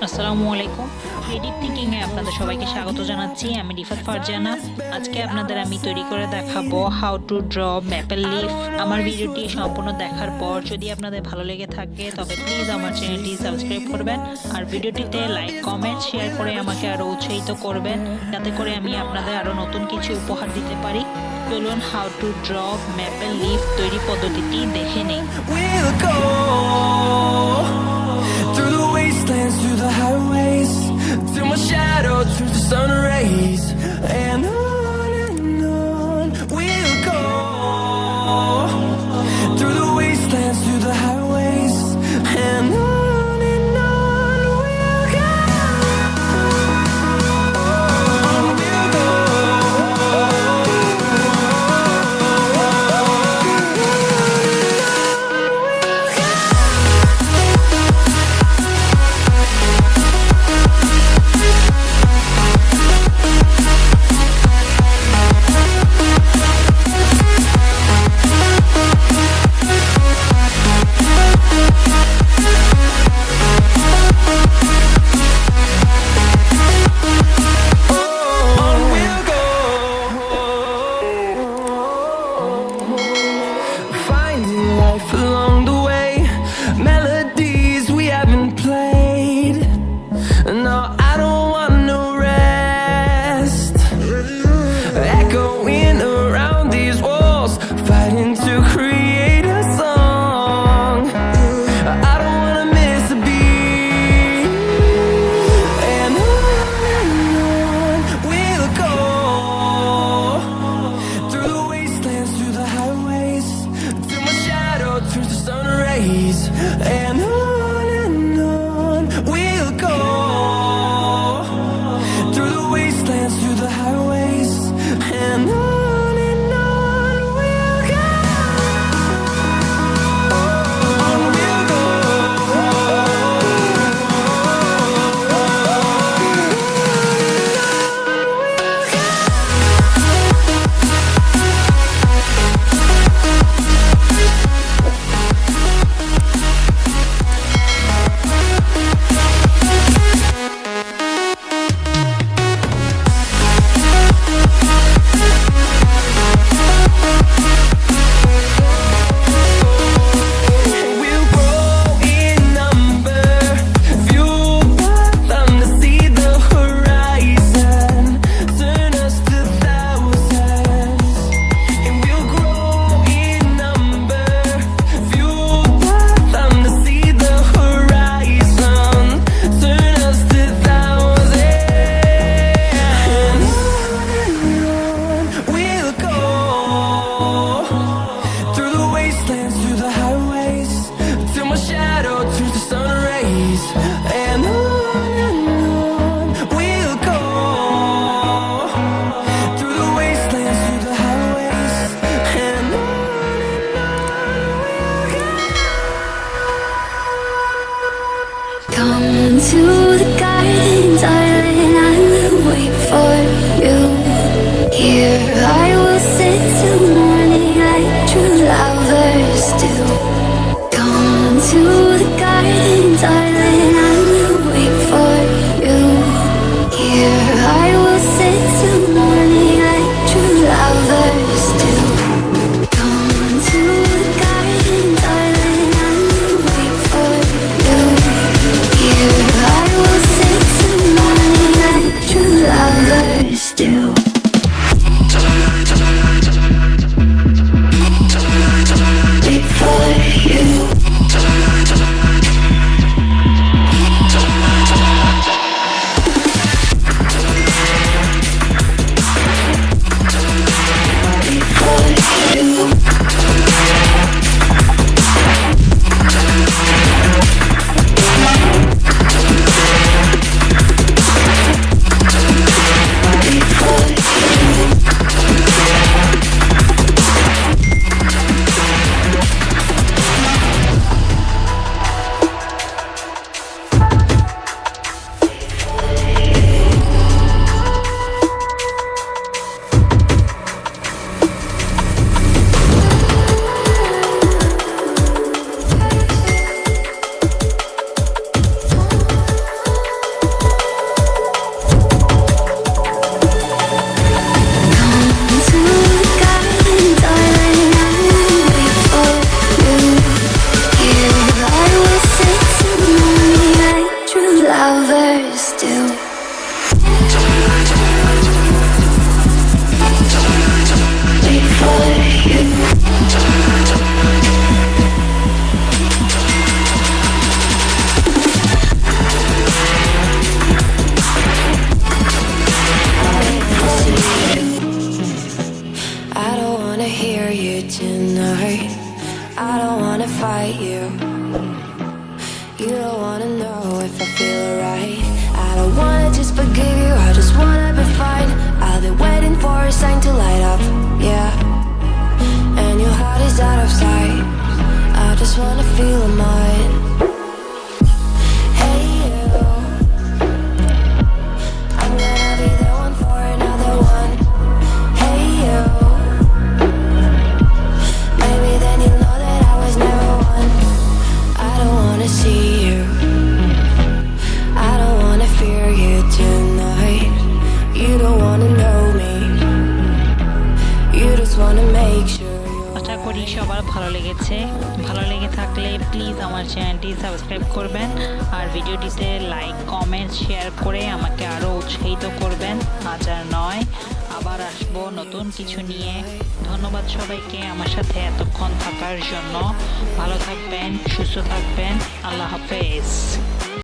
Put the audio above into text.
আসসালামু আলাইকুম। ক্রিয়েটিভ থিঙ্কিংয়ে আপনাদের সবাইকে স্বাগত জানাচ্ছি। আমি রিফাত ফারজানা। আজকে আপনাদের আমি তৈরি করে দেখাবো how to draw maple leaf. আমার ভিডিওটি সম্পূর্ণ দেখার পর যদি আপনাদের ভালো লেগে থাকে তবে প্লিজ আমার চ্যানেলটি সাবস্ক্রাইব করবেন আর ভিডিওটিতে লাইক কমেন্ট শেয়ার করে আমাকে আরও উৎসাহিত করবেন, যাতে করে আমি আপনাদের আরও নতুন কিছু উপহার দিতে পারি। চলুন how to draw maple leaf তৈরি পদ্ধতিটি দেখে নেই। Through the wastelands, through the highways, till my shadow turns to sun rays, and on we'll go. Through the wastelands, through the highways, and on we'll go. Along the way, melodies we haven't played. No, I don't want no rest. Echoing around these walls, fighting to create a song. I don't wanna miss a beat. And on we'll go. Through the wastelands, through the highways, till my shadow turns to sun rays, and on we'll go. Through the wastelands, through the highways, and on we'll go. On we'll go. We'll grow in number, fueled by them to see the horizon, turn us to thousands. And we'll grow in number, fueled by them to see the horizon, turn us to thousands. And on we'll go. Through the wastelands, through the highways, till my shadow turns to sun rays, and on we'll go. Through the wastelands, through the highways, and on we'll go. Come to the garden, darling, I will wait for you. Here I will sit till morning like true lovers do. Come to the garden, darling, I will wait for you. Here I will sit till morning like true lovers do. Come to the garden, darling, I will wait for you. Here I will sit till morning like true lovers do. don't wanna just forgive you, I just wanna be fine. I've been waiting for a sign to light up, yeah. And your heart is out of sight. I just wanna feel mine. Hey you, I'm gonna be the one for another one. Hey you, maybe then you'll know that I was never one. I don't wanna see you, I don't wanna fear you tonight. You don't wanna know me, you just wanna make sure. আশা করি সবার ভালো লেগেছে। ভালো লেগে থাকলে please আমার চ্যানেলটি subscribe করবেন আর ভিডিওটিতে লাইক কমেন্ট শেয়ার করে আমাকে আরও উৎসাহিত করবেন। আজ আর নয়, আবার আসবো নতুন কিছু নিয়ে। ধন্যবাদ সবাইকে আমার সাথে এতক্ষণ থাকার জন্য। ভালো থাকবেন, সুস্থ থাকবেন। আল্লাহ হাফেজ।